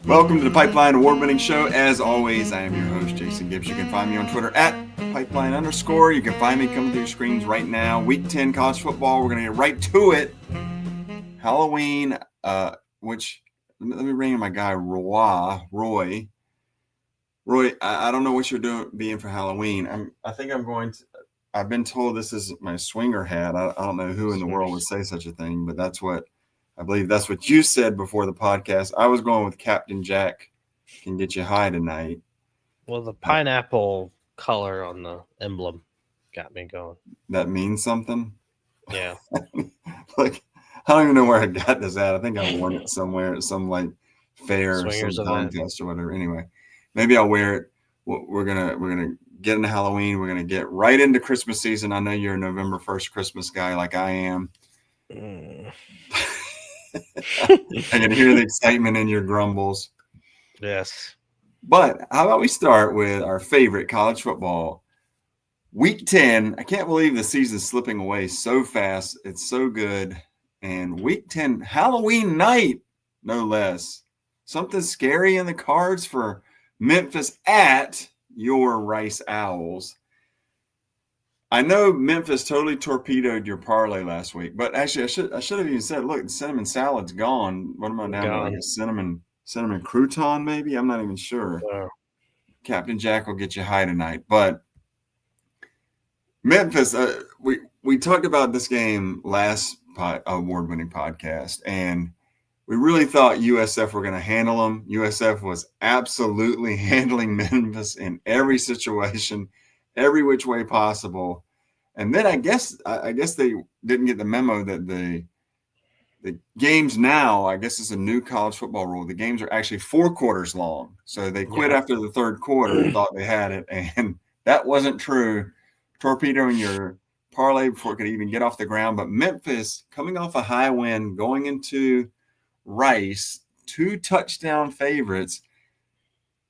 Welcome to the Pipeline award-winning show. As always, I am your host, Jason Gibbs. You can find me on Twitter at Pipeline_. You can find me coming to your screens right now. Week 10 college football. We're going to get right to it. Halloween, which let me bring in my guy Roy. Roy, I don't know what you're being for Halloween. I've been told this is my swinger hat. I don't know who in the world would say such a thing, but I believe that's what you said before the podcast. I was going with Captain Jack can get you high tonight. Well, the pineapple color on the emblem got me going. That means something. Yeah. Like, I don't even know where I got this at. I think I won it somewhere at some like fair or some contest or whatever. Anyway, maybe I'll wear it. We're gonna get into Halloween. We're gonna get right into Christmas season. I know you're a November 1st Christmas guy like I am. I can hear the excitement in your grumbles. Yes. But how about we start with our favorite college football? Week 10. I can't believe the season's slipping away so fast. It's so good. And week 10, Halloween night, no less. Something scary in the cards for Memphis at your Rice Owls. I know Memphis totally torpedoed your parlay last week, but actually I should have even said, look, the cinnamon salad's gone. What am I down to? Like a cinnamon crouton, maybe? I'm not even sure. Captain Jack will get you high tonight. But Memphis, we talked about this game last award-winning podcast, and we really thought USF were going to handle them. USF was absolutely handling Memphis in every situation, every which way possible. And then I guess they didn't get the memo that the games now, I guess it's a new college football rule. The games are actually 4 quarters long. So they quit after the third quarter and thought they had it. And that wasn't true. Torpedoing your parlay before it could even get off the ground. But Memphis coming off a high win, going into Rice, 2 touchdown favorites.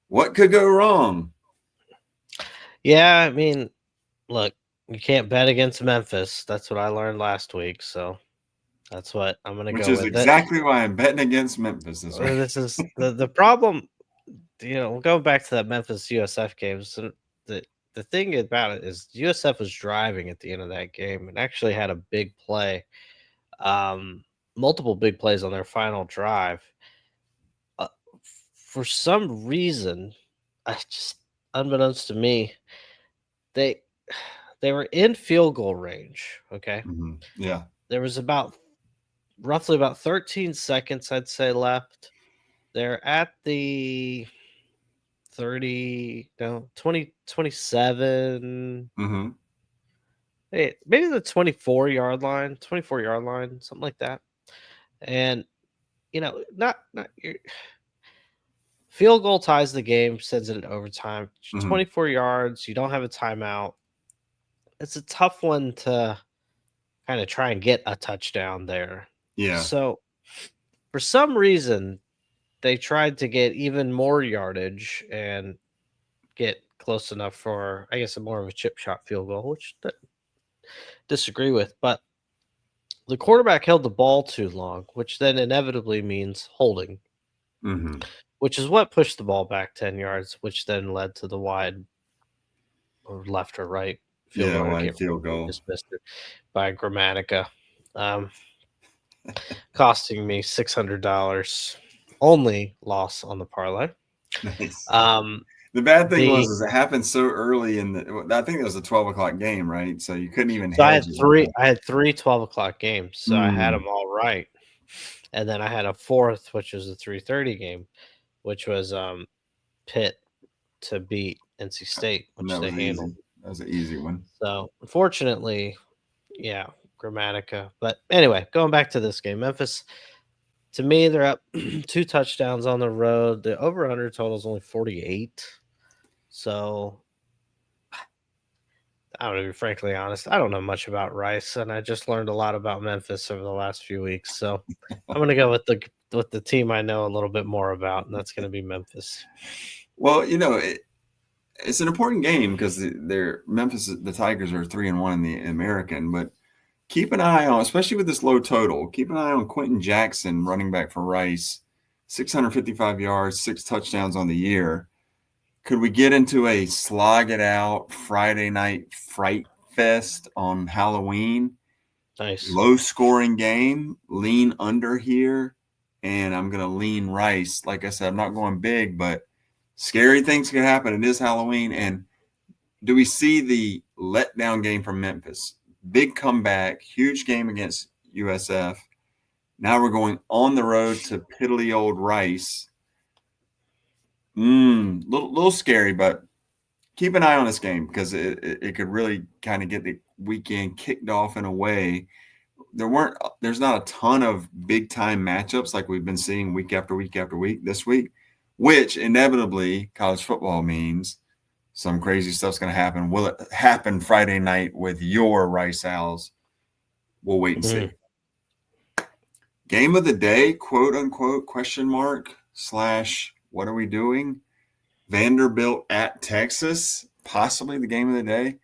What could go wrong? Yeah, I mean, look, you can't bet against Memphis. That's what I learned last week. So that's what I'm going to go with. Which is exactly why I'm betting against Memphis this week. This is the problem. Going back to that Memphis USF game. So the thing about it is USF was driving at the end of that game and actually had a big play, multiple big plays on their final drive. For some reason, unbeknownst to me, they were in field goal range. Okay. Mm-hmm. Yeah. There was roughly about 13 seconds, I'd say, left. They're at the 27. Mm-hmm. Maybe the 24-yard line, something like that. And, not your field goal ties the game, sends it in overtime. 24 yards. You don't have a timeout. It's a tough one to kind of try and get a touchdown there. Yeah. So for some reason, they tried to get even more yardage and get close enough for, I guess, more of a chip shot field goal, which I disagree with. But the quarterback held the ball too long, which then inevitably means holding, which is what pushed the ball back 10 yards, which then led to the wide or left or right field goal. Wide field goal. Dismissed it by Grammatica, costing me $600. Only loss on the parlay. Nice. The bad thing was it happened so early I think it was a 12 o'clock game, right? So you couldn't even. So I had three 12 o'clock games, so I had them all right, and then I had a fourth, which was a 3:30 game, which was Pitt to beat NC State, which they handled. That was an easy one. So unfortunately, yeah, Grammatica. But anyway, going back to this game, Memphis. To me, they're up 2 touchdowns on the road. The over-under total is only 48. So, I don't know, to be frankly honest, I don't know much about Rice, and I just learned a lot about Memphis over the last few weeks. So, I'm going to go with the team I know a little bit more about, and that's going to be Memphis. Well, it's an important game because the Tigers are 3-1 in the American, but keep an eye on, especially with this low total, keep an eye on Quentin Jackson, running back for Rice. 655 yards, 6 touchdowns on the year. Could we get into a slog it out Friday night fright fest on Halloween? Nice. Low scoring game, lean under here, and I'm going to lean Rice. Like I said, I'm not going big, but scary things could happen. It is Halloween. And do we see the letdown game from Memphis? Big comeback, huge game against USF. Now we're going on the road to piddly old Rice. Little scary, but keep an eye on this game because it could really kind of get the weekend kicked off in a way. There's not a ton of big time matchups like we've been seeing week after week after week this week, which inevitably college football means some crazy stuff's going to happen. Will it happen Friday night with your Rice Owls? We'll wait and see. Game of the day, quote unquote, question mark / what are we doing? Vanderbilt at Texas, possibly the game of the day.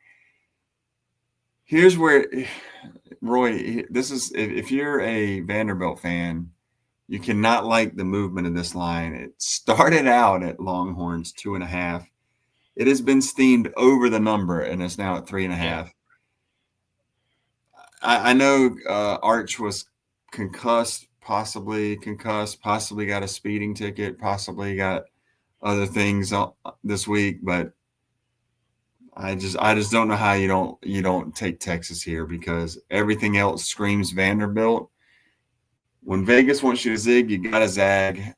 Here's where, Roy, this is if you're a Vanderbilt fan, you cannot like the movement of this line. It started out at Longhorns 2.5. It has been steamed over the number, and it's now at 3.5. Yeah. I know Arch was possibly got a speeding ticket, possibly got other things this week, but I just don't know how you don't take Texas here because everything else screams Vanderbilt. When Vegas wants you to zig, you got to zag.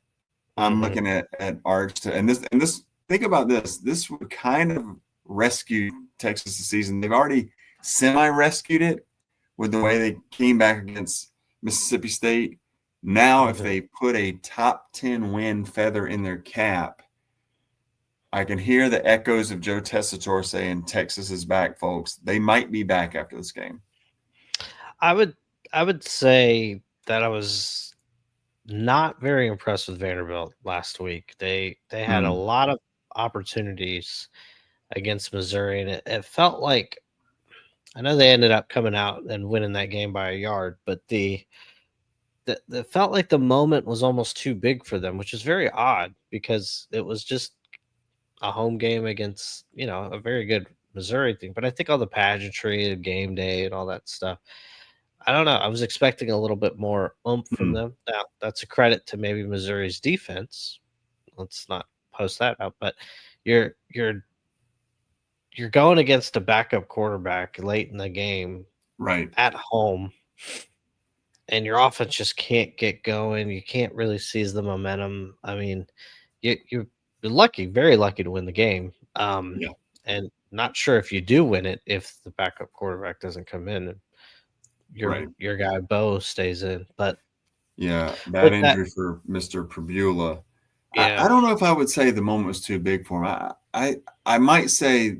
I'm looking at Arch and this. Think about this. This would kind of rescue Texas this season. They've already semi-rescued it with the way they came back against Mississippi State. Now, if they put a top 10 win feather in their cap, I can hear the echoes of Joe Tessitore saying Texas is back, folks. They might be back after this game. I would say that I was not very impressed with Vanderbilt last week. They had a lot of opportunities against Missouri, and it felt like, I know they ended up coming out and winning that game by a yard, but it felt like the moment was almost too big for them, which is very odd because it was just a home game against, a very good Missouri thing. But I think all the pageantry, the game day, and all that stuff, I don't know. I was expecting a little bit more oomph from them. Now, that's a credit to maybe Missouri's defense. Let's not post that out, but you're going against a backup quarterback late in the game, right, at home, and your offense just can't get going. You can't really seize the momentum. I mean, you're lucky, very lucky to win the game. And not sure if you do win it if the backup quarterback doesn't come in and your guy Bo stays in. But bad injury for Mr. Prabula. Yeah. I don't know if I would say the moment was too big for him. I might say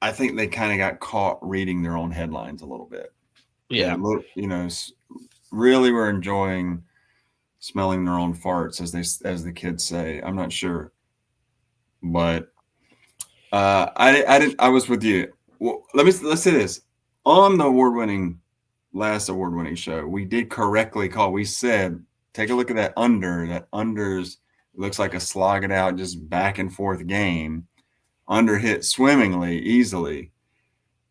I think they kind of got caught reading their own headlines a little bit. Yeah. Really were enjoying smelling their own farts, as the kids say. I'm not sure, but I was with you. Well, let's say this on the last award-winning show. We did correctly call. We said, take a look at that under. That unders looks like a slog it out, just back and forth game. Under hit swimmingly, easily,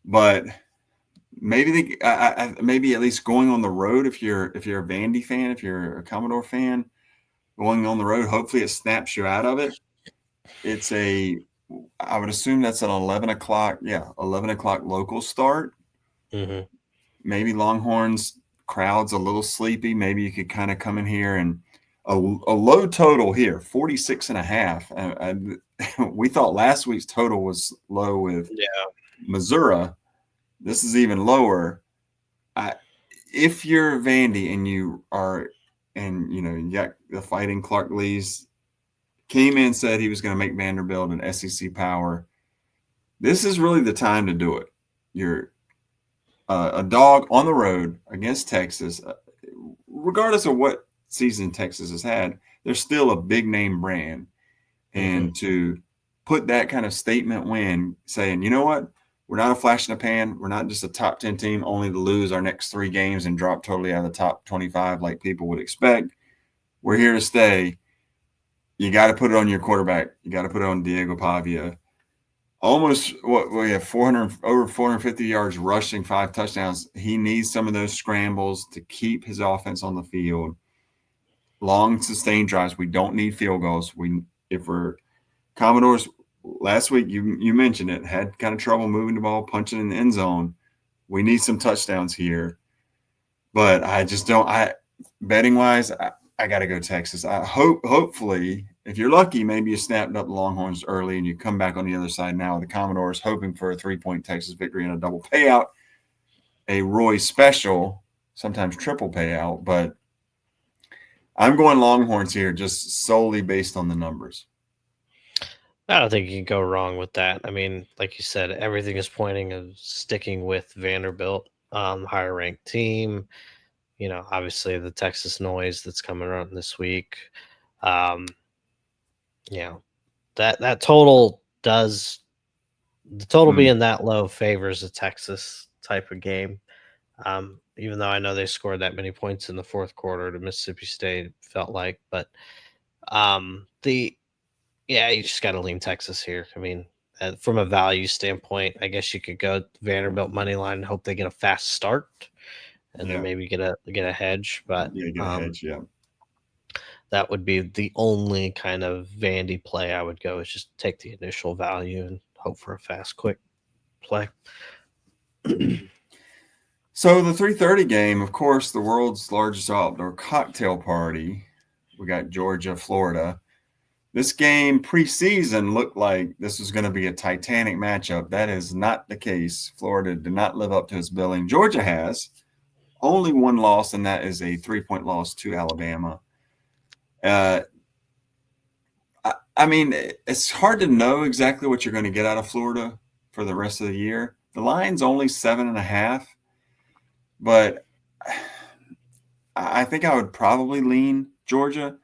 but maybe maybe at least going on the road. If you're a Vandy fan, if you're a Commodore fan, going on the road, hopefully it snaps you out of it. I would assume that's an 11 o'clock. Yeah, 11 o'clock local start. Maybe Longhorns crowd's a little sleepy. Maybe you could kind of come in here and a low total here, 46.5. We thought last week's total was low with Missouri. This is even lower. If you're Vandy and you got the Fighting Clark Lees, came in, said he was going to make Vanderbilt an SEC power. This is really the time to do it. You're a dog on the road against Texas. Regardless of what season Texas has had, they're still a big name brand. And to put that kind of statement win, saying, you know what, we're not a flash in the pan. We're not just a top 10 team only to lose our next 3 games and drop totally out of the top 25 like people would expect. We're here to stay. you got to put it on your quarterback. You got to put it on Diego Pavia. Almost what we have 400 over 450 yards rushing, 5 touchdowns. He needs some of those scrambles to keep his offense on the field. Long sustained drives. We don't need field goals. We if we're Commodores last week you mentioned it had kind of trouble moving the ball, punching in the end zone. We need some touchdowns here, but I just don't. I betting wise, I got to go Texas. I hopefully if you're lucky, maybe you snapped up the Longhorns early and you come back on the other side now with the Commodores, hoping for a 3-point Texas victory and a double payout, a Roy special, sometimes triple payout. But I'm going Longhorns here just solely based on the numbers. I don't think you can go wrong with that. I mean, like you said, everything is pointing of sticking with Vanderbilt, higher ranked team. Obviously the Texas noise that's coming around this week. Um, you know, that total does the total Mm, being that low favors a Texas type of game. Even though I know they scored that many points in the fourth quarter to Mississippi State, it felt like, but the yeah, you just got to lean Texas here. I mean, from a value standpoint, I guess you could go Vanderbilt money line and hope they get a fast start, and then yeah, maybe get a hedge. But yeah, get a hedge. Yeah. that would be the only kind of Vandy play I would go is just take the initial value and hope for a fast, quick play. So the 3:30 game, of course, the world's largest outdoor cocktail party. We got Georgia, Florida. This game preseason looked like this was going to be a titanic matchup. That is not the case. Florida did not live up to its billing. Georgia has only one loss, and that is a 3-point loss to Alabama. Uh, I mean, it's hard to know exactly what you're going to get out of Florida for the rest of the year. The line's only 7.5, but I think I would probably lean Georgia.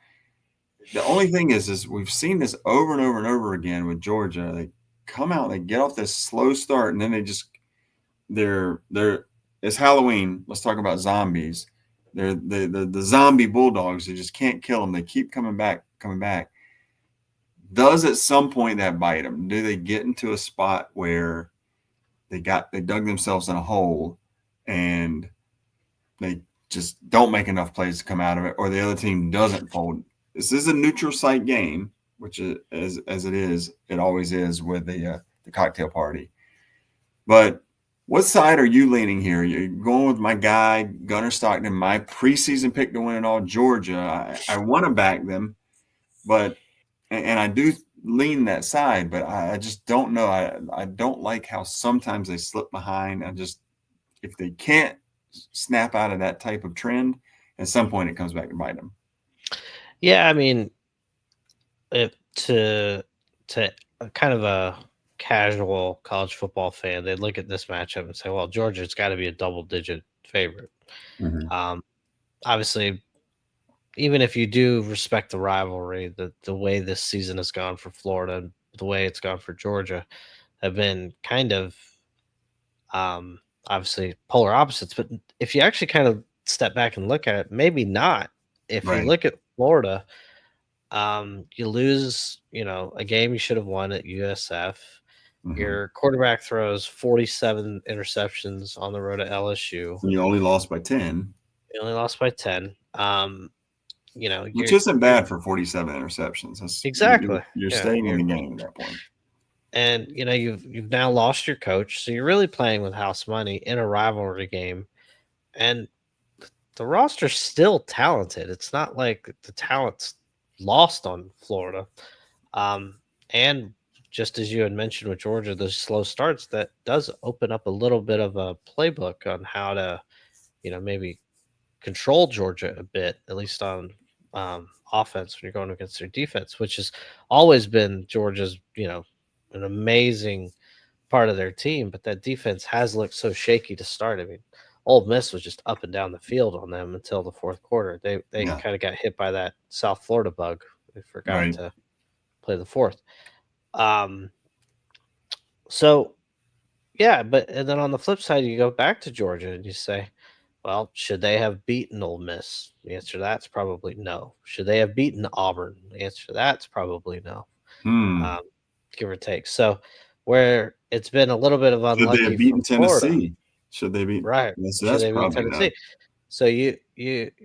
The only thing is we've seen this over and over and over again with Georgia. They come out, they get off this slow start, and then they're it's Halloween. Let's talk about zombies. They're the zombie bulldogs. They just can't kill them. They keep coming back, coming back. Does at some point that bite them? Do they get into a spot where they dug themselves in a hole and they just don't make enough plays to come out of it, or the other team doesn't fold? This is a neutral site game, which is as it is, it always is with the cocktail party. But what side are you leaning here? You're going with my guy Gunnar Stockton, my preseason pick to win it all, Georgia. I want to back them, but and I do lean that side, but I just don't know. I don't like how sometimes they slip behind. I just if they can't snap out of that type of trend, at some point it comes back to bite them. Yeah, I mean, it, to a kind of a casual college football fan, they look at this matchup and say, "Well, Georgia's got to be a double-digit favorite." Mm-hmm. Um, Obviously, even if you do respect the rivalry, the way this season has gone for Florida and the way it's gone for Georgia have been kind of obviously polar opposites. But if you actually kind of step back and look at it, maybe not. If you Right. look at Florida, you lose, a game you should have won at USF. Mm-hmm. Your quarterback throws 47 interceptions on the road to LSU. And you only lost by 10, You only lost by 10. which You're isn't bad for 47 interceptions. That's exactly. you're Yeah, staying in the game at that point. and you've now lost your coach, so you're really playing with house money in a rivalry game, and the roster's still talented. It's not like the talent's lost on Florida. Um, and just as you had mentioned with Georgia, those slow starts, that does open up a little bit of a playbook on how to, maybe control Georgia a bit, at least on offense when you're going against their defense, which has always been Georgia's, an amazing part of their team. But that defense has looked so shaky to start. I mean, Ole Miss was just up and down the field on them until the fourth quarter. They Yeah. kind of got hit by that South Florida bug. They forgot Right. to play the fourth. Um, so yeah, but and then on the flip side, you go back to Georgia and you say, Well, should they have beaten Ole Miss? The answer to that's probably no. Should they have beaten Auburn? The answer to that's probably no. Hmm. Um, give or take. So, where it's been a little bit of Should they unlucky have for beaten Florida, Tennessee? Should they beat? right? Yes, Should that's they beat probably no. Tennessee? So you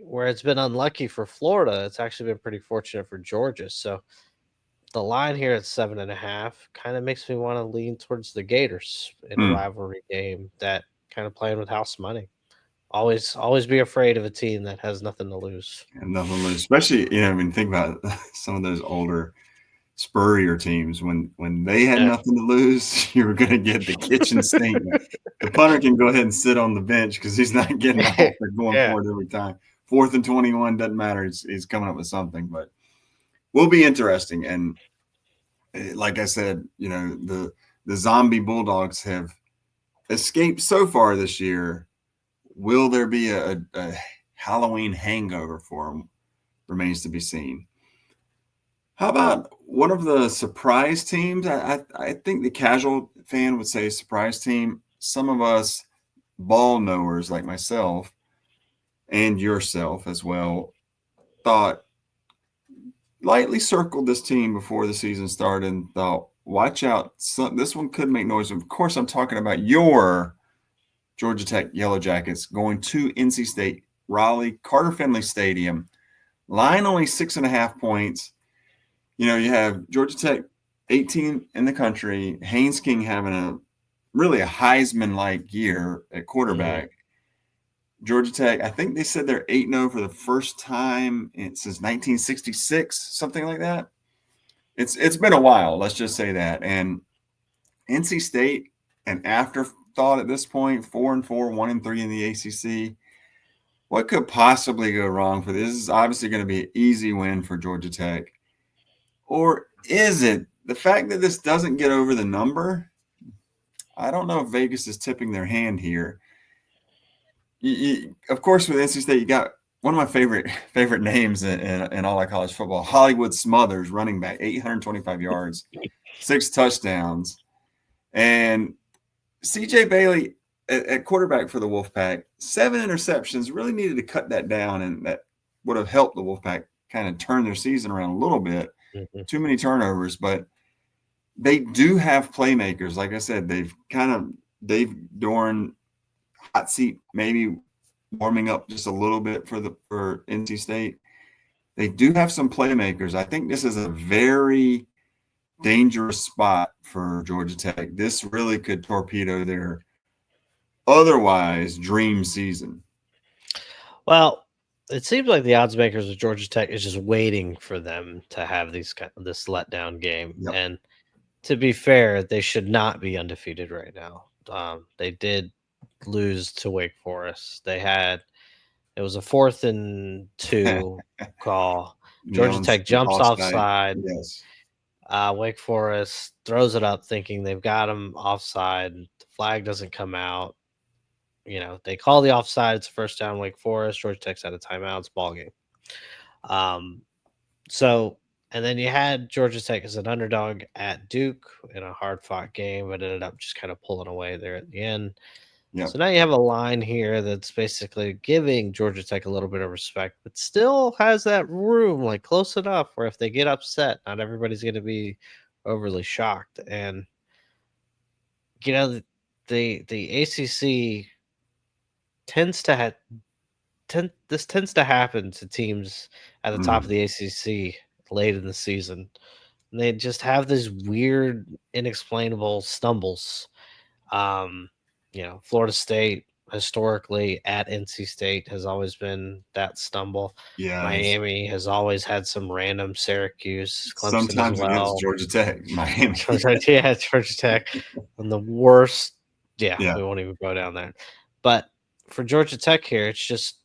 where it's been unlucky for Florida, it's actually been pretty fortunate for Georgia. So the line here at 7.5 kind of makes me want to lean towards the Gators in a Hmm. rivalry game that kind of playing with house money. Always be afraid of a team that has nothing to lose. And nothing to lose, especially when you think about some of those older Spurrier teams when they had Yeah. nothing to lose, you were going to get the kitchen sink. The punter can go ahead and sit on the bench because he's not getting off. They're going Yeah. for it every time. 4th and 21 doesn't matter. He's coming up with something, but will be interesting. And like I said, the zombie Bulldogs have escaped so far this year. Will there be a Halloween hangover for them? Remains to be seen. How about one of the surprise teams? I think the casual fan would say surprise team. Some of us ball knowers like myself and yourself as well thought lightly circled this team before the season started and thought, watch out, this one could make noise. Of course, I'm talking about your Georgia Tech Yellow Jackets going to NC State, Raleigh, Carter Finley Stadium. Line only 6.5 points. You have Georgia Tech 18 in the country, Haynes King having really a Heisman like year at Mhm. quarterback. Georgia Tech, I think they said they're 8-0 for the first time since 1966, something like that. It's been a while, let's just say that. And NC State, an afterthought at this point, 4-4, 1-3 in the ACC. What could possibly go wrong for this? This is obviously going to be an easy win for Georgia Tech. Or is it the fact that this doesn't get over the number? I don't know if Vegas is tipping their hand here. Of course, with NC State, you got one of my favorite names in all of college football, Hollywood Smothers, running back, 825 yards, 6 touchdowns, and CJ Bailey at quarterback for the Wolfpack, 7 interceptions. Really needed to cut that down, and that would have helped the Wolfpack kind of turn their season around a little bit. Mhm. Too many turnovers, but they do have playmakers. Like I said, they've kind of Dave Doran hot seat, maybe warming up just a little bit for NC State. They do have some playmakers. I think this is a very dangerous spot for Georgia Tech. This really could torpedo their otherwise dream season. Well, it seems like the odds makers of Georgia Tech is just waiting for them to have this letdown game. Yep. And to be fair, they should not be undefeated right now. They did lose to Wake Forest. It was a 4th and 2 call. Georgia Nealon's Tech jumps offside. offside. Yes. Wake Forest throws it up, thinking they've got him offside. The flag doesn't come out. They call the offside. It's first down. Wake Forest. Georgia Tech's out of timeouts. Ball game. Um, so, and then you had Georgia Tech as an underdog at Duke in a hard fought game, but ended up just kind of pulling away there at the end. Yep. So now you have a line here that's basically giving Georgia Tech a little bit of respect, but still has that room like close enough where if they get upset, not everybody's going to be overly shocked. And the ACC tends to have this tends to happen to teams at the top of Mm. the ACC late in the season. And they just have these weird, inexplainable stumbles. Um, Florida State historically at NC State has always been that stumble. Yeah. Miami has always had some random Syracuse, Clemson as Sometimes against well. Georgia Tech, Miami. Yeah, Georgia Tech and the worst. Yeah, Yeah. we won't even go down there. But for Georgia Tech here, it's just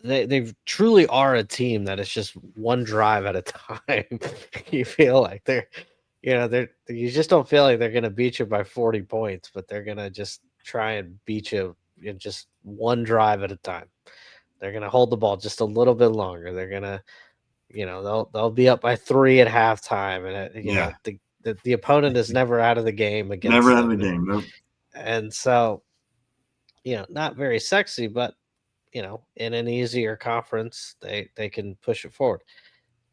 they truly are a team that is just one drive at a time. You feel like they're you just don't feel like they're gonna beat you by 40 points, but they're gonna just try and beat you in just one drive at a time. They're gonna hold the ball just a little bit longer. They're gonna, they'll be up by 3 at halftime, and Yeah. the opponent is never out of the game Never against out of the them, game. Nope. and so not very sexy, but in an easier conference, they can push it forward.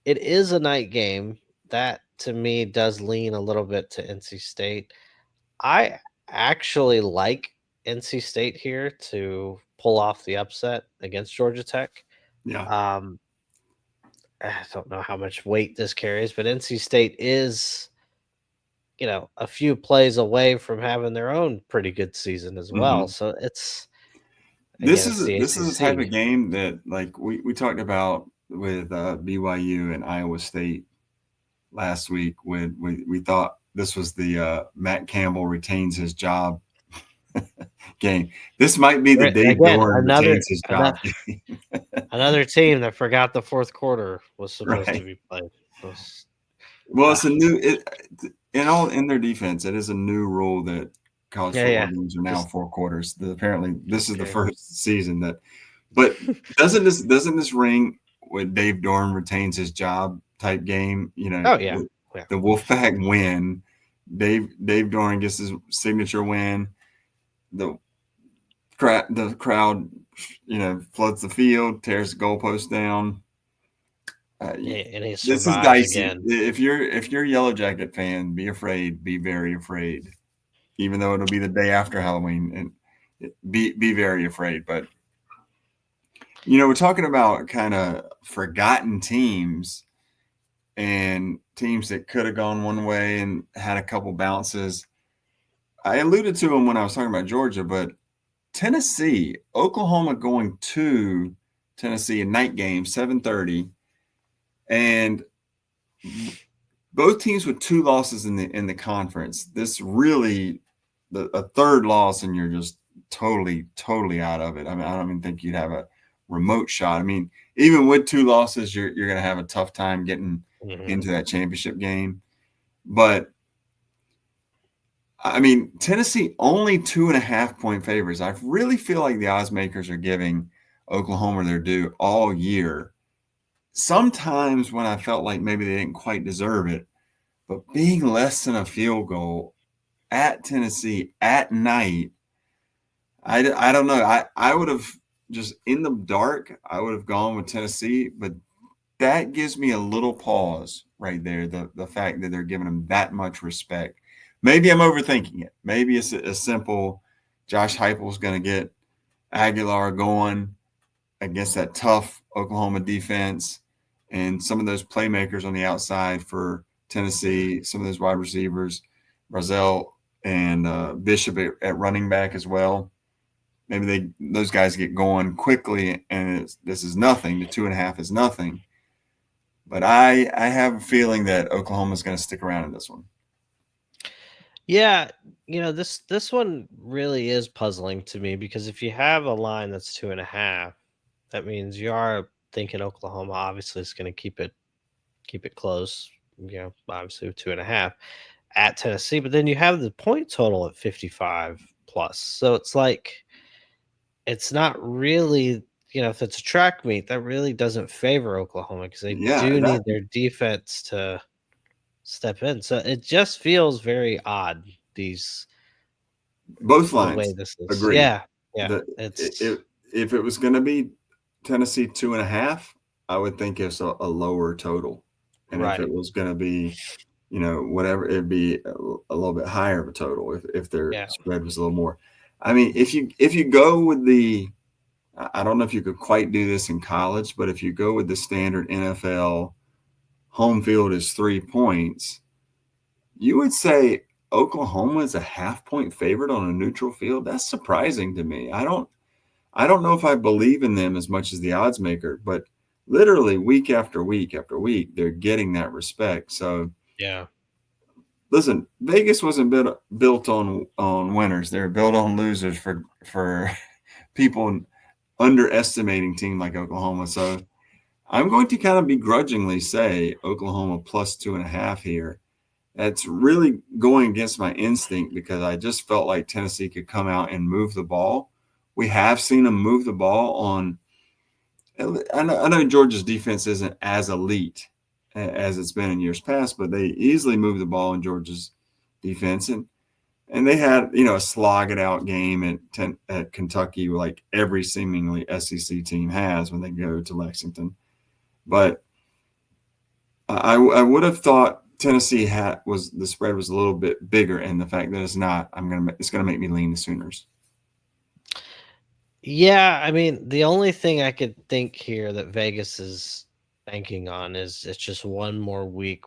It is a night game. That to me does lean a little bit to NC State. I actually like NC State here to pull off the upset against Georgia Tech. Yeah. Um, I don't know how much weight this carries, but NC State is, a few plays away from having their own pretty good season as well. Hmm. So it's the This is a type ACC. of game that like we talked about with BYU and Iowa State last week when we thought this was the Matt Campbell retains his job game. This might be the Right, Dave again, Doran retains his job game. another team that forgot the fourth quarter was supposed to Right. be played. Those- Well, it's ah, a new in their defense. It is a new rule that college yeah, football yeah. games are now Just 4 quarters. Apparently, this is the okay. first season that. But doesn't this ring with Dave Doran retains his job type game? Oh yeah, yeah, The Wolfpack win. Dave Doran gets his signature win. The the crowd, floods the field, tears the goalpost down. Uh, and he this is survives dicey. again. If you're a Yellow Jacket fan, be afraid. Be very afraid. Even though it'll be the day after Halloween, and be very afraid. But we're talking about kind of forgotten teams and teams that could have gone one way and had a couple bounces. I alluded to them when I was talking about Georgia, but Tennessee, Oklahoma going to Tennessee, a night game, 7:30, and both teams with 2 losses in the conference. This really a third loss, and you're just totally out of it. I mean, I don't even think you'd have a remote shot. I mean, even with 2 losses, you're going to have a tough time getting Hmm. into that championship game. But I mean, Tennessee only 2.5 point favorites. I really feel like the odds makers are giving Oklahoma their due all year. Sometimes when I felt like maybe they didn't quite deserve it, but being less than a field goal at Tennessee at night, I don't know. I would have just in the dark, I would have gone with Tennessee, but that gives me a little pause right there. The fact that they're giving them that much respect. Maybe I'm overthinking it. Maybe it's a simple Josh Heupel's going to get Aguilar going against that tough Oklahoma defense and some of those playmakers on the outside for Tennessee, some of those wide receivers, Brazel and Bishop at running back as well. Maybe those guys get going quickly, and this is nothing. The 2.5 is nothing. But I have a feeling that Oklahoma's going to stick around in this one. Yeah, this one really is puzzling to me because if you have a line that's 2.5, that means you are thinking Oklahoma obviously is going to keep it close. Obviously with 2.5 at Tennessee, but then you have the point total at 55 plus. So it's like it's not really, if it's a track meet, that really doesn't favor Oklahoma because they Yeah, do that need their defense to step in. So it just feels very odd, these both the way lines this is. agree. Yeah. Yeah. The It's it, if it was going to be Tennessee 2.5, I would think it's a lower total, and if it right. was going to be whatever, it'd be a little bit higher of a total if their Yeah. spread was a little more. I mean, if you go with the, I don't know if you could quite do this in college, but if you go with the standard NFL home field is 3 points, you would say Oklahoma is a half-point favorite on a neutral field. That's surprising to me. I don't know if I believe in them as much as the odds maker, but literally week after week after week, they're getting that respect. So Yeah. listen, Vegas wasn't built on winners. They're built on losers for people underestimating team like Oklahoma. So I'm going to kind of begrudgingly say Oklahoma plus 2.5 here. That's really going against my instinct because I just felt like Tennessee could come out and move the ball. We have seen them move the ball on. I know Georgia's defense isn't as elite as it's been in years past, but they easily move the ball in Georgia's defense. And and they had a slog it out game at Kentucky, like every seemingly SEC team has when they go to Lexington. But I would have thought Tennessee the spread was a little bit bigger, and the fact that it's not, it's gonna make me lean the Sooners. Yeah, I mean, the only thing I could think here that Vegas is banking on is it's just one more week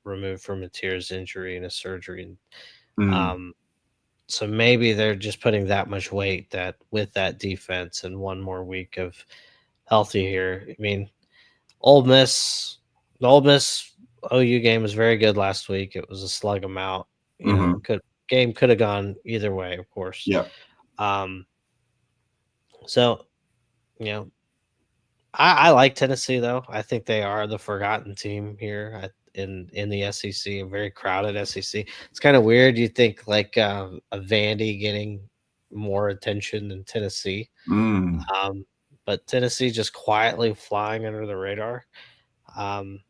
removed from a tears injury and a surgery. And Mm, um, so maybe they're just putting that much weight that with that defense and one more week of healthy here. I mean, Ole Miss, the Ole Miss OU game was very good last week. It was a slug 'em out. hmm. Game could have gone either way, of course. Yeah. Um, so you know, I like Tennessee though. I think they are the forgotten team here in the SEC, a very crowded SEC. It's kind of weird. You think like a Vandy getting more attention than Tennessee, Mm. um, but Tennessee just quietly flying under the radar. Um,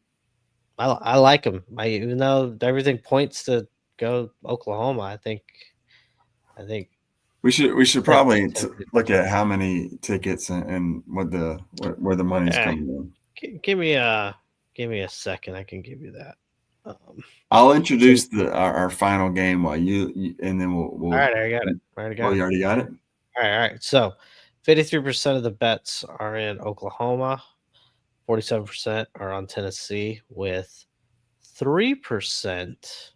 I like them. Even though everything points to go Oklahoma, I think We should definitely probably Tennessee look first. at how many tickets and where the money's Yeah, coming in. give me a second. I can give you that. I'll So introduce our final game while and then all we'll. right, I got it. I already Oh, got you it. already got it. All right. So 53% of the bets are in Oklahoma, 47% are on Tennessee, with 3%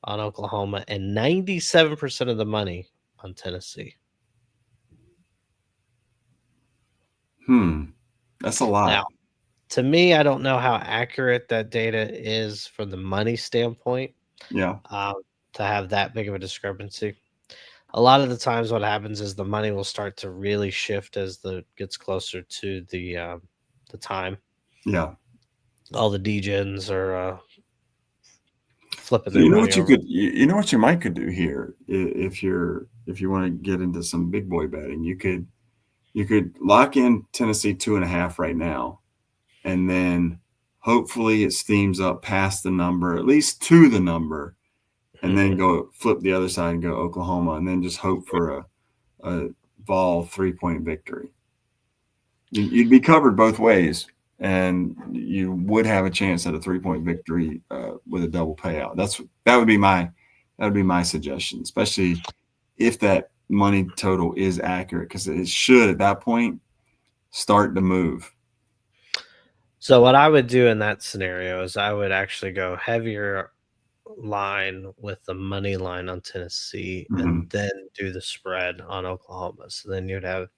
on Oklahoma and 97% of the money on Tennessee. That's a Now, lot. to me, I don't know how accurate that data is from the money standpoint, Yeah, um, to have that big of a discrepancy. A lot of the times, what happens is the money will start to really shift as the gets closer to the time. yeah. All the degens are flipping So their you know money what over. you know what you might could do here if you want to get into some big boy betting, you could lock in Tennessee 2.5 right now, and then hopefully it steams up past the number, at least to the number, and then Mhm. go flip the other side and go Oklahoma, and then just hope for a Vol 3-point victory. You'd be covered both ways, and you would have a chance at a 3-point victory with a double payout. That would be my suggestion, especially if that money total is accurate, because it should at that point start to move. So what I would do in that scenario is I would actually go heavier line with the money line on Tennessee and Hmm. then do the spread on Oklahoma. So then you'd have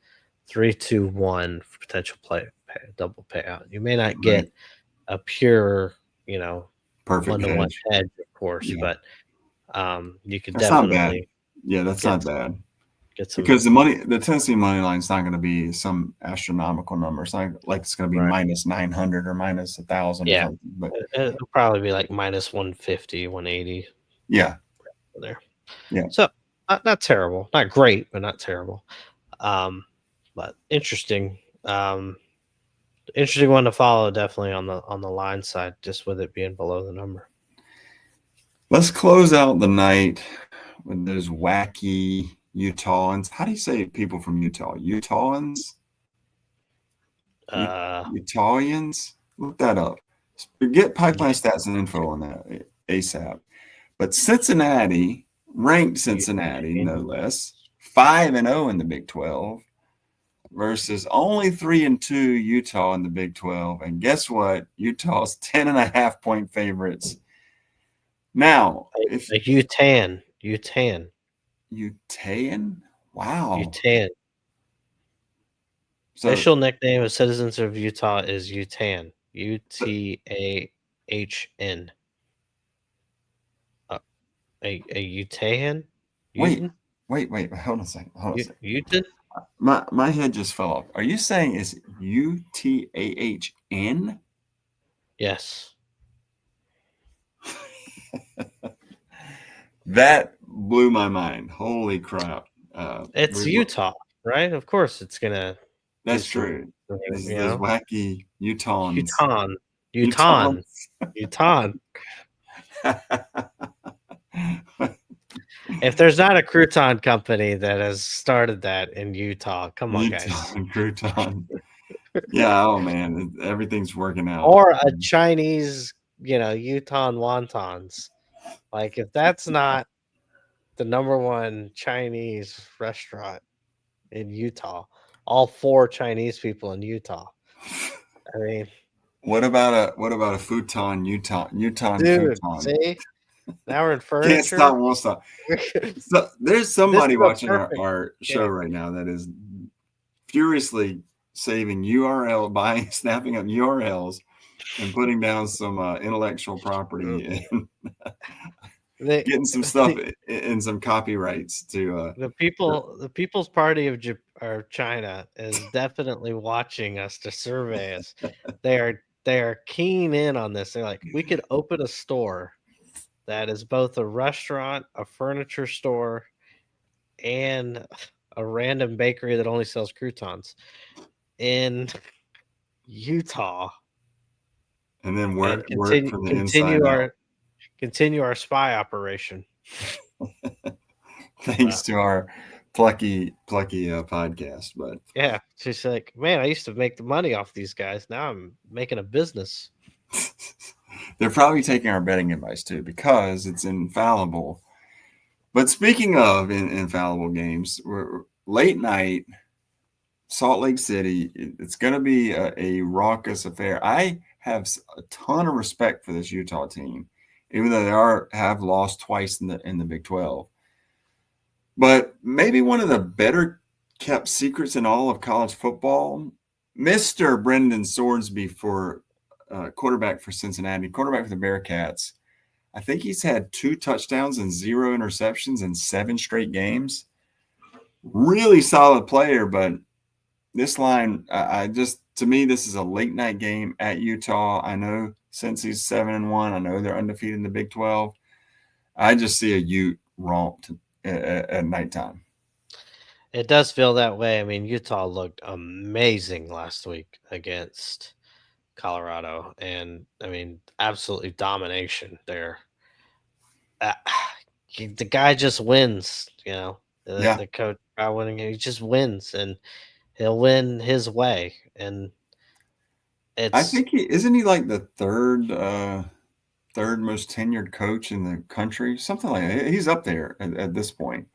3-2-1 for potential double payout. You may not Right, get a pure, you know, perfect 1-to-1 hedge. hedge, of course, Yeah, but you could that's not bad. definitely Yeah, that's get not some bad. get some Because the Tennessee money line is not going to be some astronomical number. It's not like it's going to be right. minus 900 or minus 1,000 or Yeah. something. But It'll probably be like minus 150, 180 yeah, there. yeah. So not terrible, not great, but not terrible. Um, but interesting. Um, Interesting one to follow, definitely on the line side, just with it being below the number. Let's close out the night with those wacky Utahns. How do you say people from Utah? Utahns? Uh, Utahns? Look that up. Get yeah, Pipeline stats and info on that ASAP. But Cincinnati, ranked you, Cincinnati, no less, 5-0 in the Big 12 versus only 3-2 Utah in the Big 12. And guess what? Utah's 10.5 point favorites. Now, if like Utan, Utahn, wow. Utan. So Official nickname of citizens of Utah is Utan. Utahn. Uh, a Utan, wait, Uten, wait, hold on a second. Hold on a second. Uten. My head just fell off. Are you saying it's Utahn? Yes, That blew my mind. Holy crap. it's Utah, right? Of course, it's gonna do That's some. true. You Those know, wacky Utahns. Utan, Utahns. Utan. If there's not a crouton company that has started that in Utah, come on, Utah guys. and crouton. Yeah. Oh man, everything's working out. Or a Chinese, Utah wontons. Like if that's not the number one Chinese restaurant in Utah, all four Chinese people in Utah. I mean, What about a futon Utah dude, futon? see? Now we're in Can't stop, furniture. won't stop. So there's This somebody is a watching perfect our show game. right now that is furiously saving URL, buying, snapping up URLs, and putting down some intellectual property and The, getting some stuff the in some copyrights to. the People's Party of or China is definitely watching us to survey us. They are keen in on this. They're like, we could open a store that is both a restaurant, a furniture store, and a random bakery that only sells croutons in Utah, And then and work continue from the inside continue out. our spy operation. Thanks to our plucky podcast, but Yeah, she's like, man, I used to make the money off these guys. Now I'm making a business. they're probably taking our betting advice too because it's infallible. But speaking of infallible games, late night, Salt Lake City. It's going to be a raucous affair. I have a ton of respect for this Utah team, even though have lost twice in the Big 12. But maybe one of the better kept secrets in all of college football, Mr. Brendan Swordsby for quarterback for Cincinnati, quarterback for the Bearcats. I think he's had 2 touchdowns and 0 interceptions in 7 straight games. Really solid player, but this line, I just, to me, this is a late night game at Utah. I know Cincy's 7-1. I know they're undefeated in the Big 12. I just see a Ute romped at nighttime. It does feel that way. I mean, Utah looked amazing last week against Colorado, and I mean, absolutely domination there. Uh, the guy just wins, Yeah, the coach winning, he just wins, and he'll win his way, and I it's think isn't he like the third most tenured coach in the country, something like that. He's up there at this point.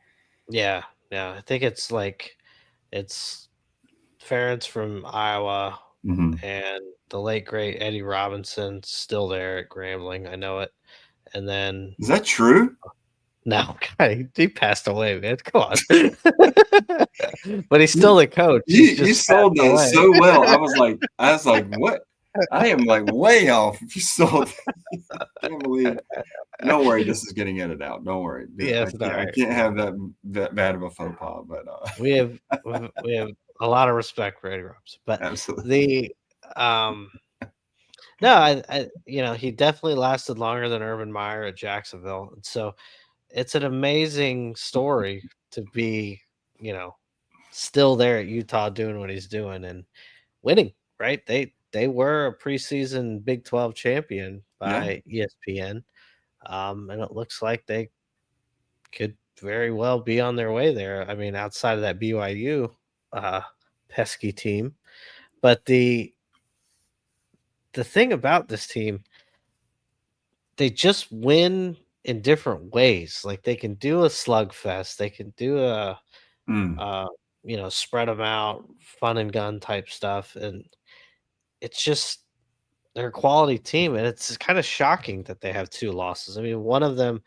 yeah, yeah. I think it's like it's Ferentz from Iowa Mm-hmm. and the late great Eddie Robinson still there at Grambling. I know it. And then Is that true? no, God, he passed away, man. Come on. But he's You, still the coach. He's you just passed sold that away. so well. I was like, what? I am like way off. If you sold, can't believe. Don't worry, this is getting edited out. Don't worry. Yes, all I right. can't have that bad of a faux pas. But We have a lot of respect for Eddie Robinson. But absolutely, the no, he definitely lasted longer than Urban Meyer at Jacksonville. And so it's an amazing story to be, still there at Utah doing what he's doing and winning, right? They were a preseason Big 12 champion yeah. by ESPN. And it looks like they could very well be on their way there. I mean, outside of that BYU uh pesky team. But the thing about this team, they just win in different ways. Like they can do a slugfest, they can do a Mm. uh, spread them out, fun and gun type stuff, and it's just they're a quality team, and it's kind of shocking that they have 2 losses. I mean, one of them,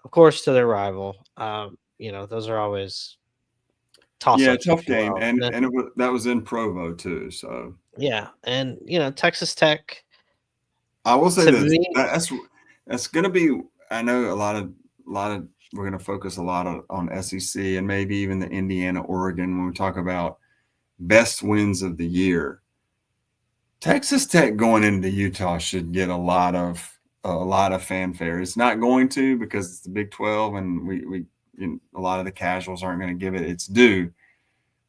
of course, to their rival. Those are always toss Yeah, ups, tough if you game, will. and And then, that was in Provo too. So yeah, and Texas Tech I will say to this: me, that's going to be. I know a lot of we're going to focus a lot on SEC and maybe even the Indiana, Oregon when we talk about best wins of the year. Texas Tech going into Utah should get a lot of fanfare. It's not going to because it's the Big 12 and a lot of the casuals aren't going to give it its due.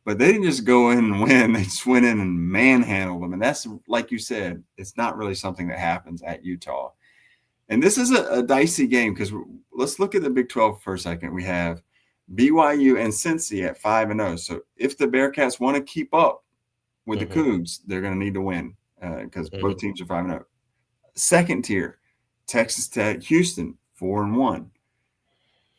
But they didn't just go in and win; they just went in and manhandled them. And that's like you said, it's not really something that happens at Utah. And this is a dicey game because let's look at the Big 12 for a second. We have BYU and Cincy at 5-0. So if the Bearcats want to keep up with the Hmm. Cougs, they're going to need to win because Hmm. both teams are 5-0. Second tier, Texas Tech, Houston, 4-1.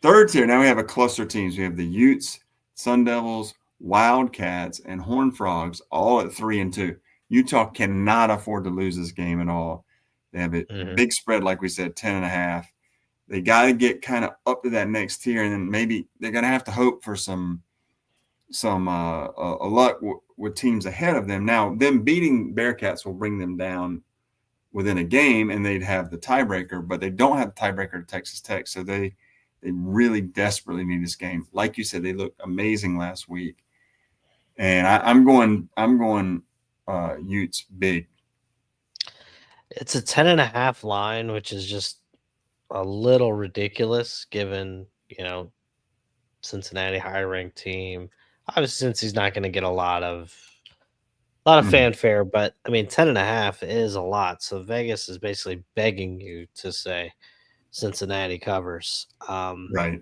Third tier, now we have a cluster of teams. We have the Utes, Sun Devils, Wildcats, and Horned Frogs, all at 3-2. Utah cannot afford to lose this game at all. They have a Hmm. big spread, like we said, 10.5. They got to get kind of up to that next tier, and then maybe they're going to have to hope for some luck with teams ahead of them. Now, them beating Bearcats will bring them down within a game, and they'd have the tiebreaker, but they don't have the tiebreaker to Texas Tech, so they really desperately need this game. Like you said, they looked amazing last week, and I'm going Utes big. It's a 10.5 line, which is just a little ridiculous given, Cincinnati high ranked team. Obviously, since he's not going to get a lot of Mhm. fanfare, but I mean, 10.5 is a lot. So Vegas is basically begging you to say Cincinnati covers, Right,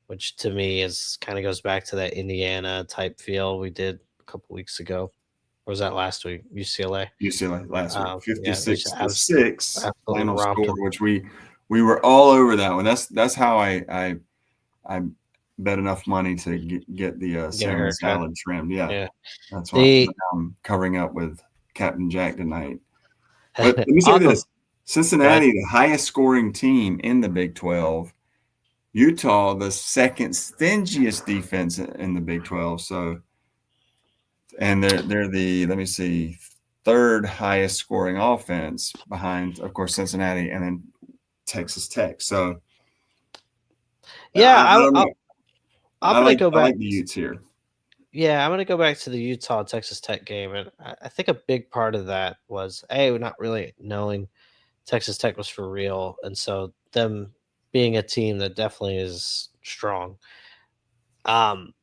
which to me is kind of goes back to that Indiana type feel we did a couple weeks ago. Or was that last week? UCLA. UCLA last week, Yeah, they just 56-6 absolutely final romped score, them. which we were all over that one. That's how I bet enough money to get the Get a salmon haircut. salad trimmed. Yeah, Yeah. that's why The I'm covering up with Captain Jack tonight. But let me say on the this: Go ahead. Cincinnati, the highest scoring team in the Big 12. Utah, the second stingiest defense in the Big 12. So, and they're the let me see, third highest scoring offense behind, of course, Cincinnati and then Texas Tech. So Yeah, I don't know. I'm gonna go I back. like the Utes here. Yeah, I'm gonna go back to the Utah Texas Tech game, and I think a big part of that was not really knowing Texas Tech was for real, and so them being a team that definitely is strong. Um,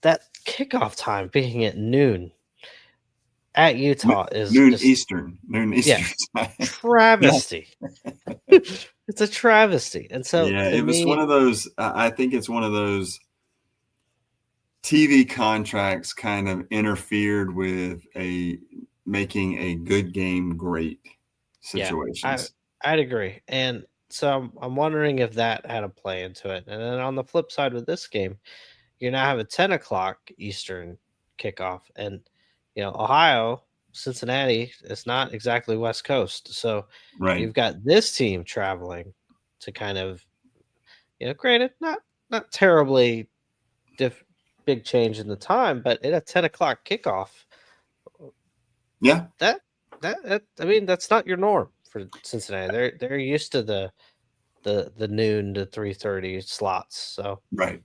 that kickoff time being at noon at Utah is just Noon yeah, Eastern time. Yeah, travesty. It's a travesty, and so yeah. to It was one me, of those. I think it's one of those TV contracts kind of interfered with a making a good game great yeah, I situations. I'd agree, and so I'm wondering if that had a play into it, and then on the flip side with this game you now have a 10 o'clock Eastern kickoff. And, Ohio, Cincinnati is not exactly West Coast. So Right. you've got this team traveling to kind of, granted, not terribly diff- big change in the time, but at a 10 o'clock kickoff, Yeah. that, I mean, that's not your norm for Cincinnati. They're used to the noon to 3:30 slots. So Right.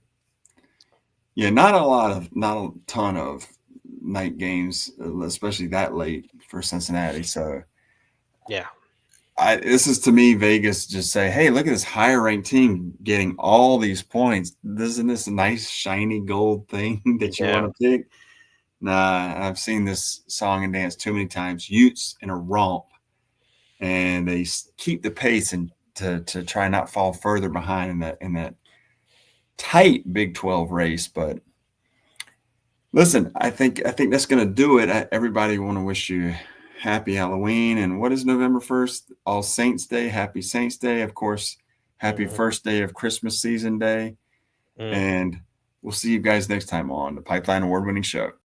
Yeah. Not a ton of night games, especially that late for Cincinnati. So yeah, this is to me Vegas just say, hey, look at this higher ranked team getting all these points. Isn't this a nice shiny gold thing that you want yeah, to pick? Nah, I've seen this song and dance too many times. Utes in a romp, and they keep the pace and to try not fall further behind in that tight Big 12 race. But listen, I think that's going to do it. Everybody want to wish you happy Halloween, and what is November 1st? All Saints Day. Happy Saints Day, of course. Happy mhm, first day of Christmas season day, mm. and we'll see you guys next time on the Pipeline Award-winning show.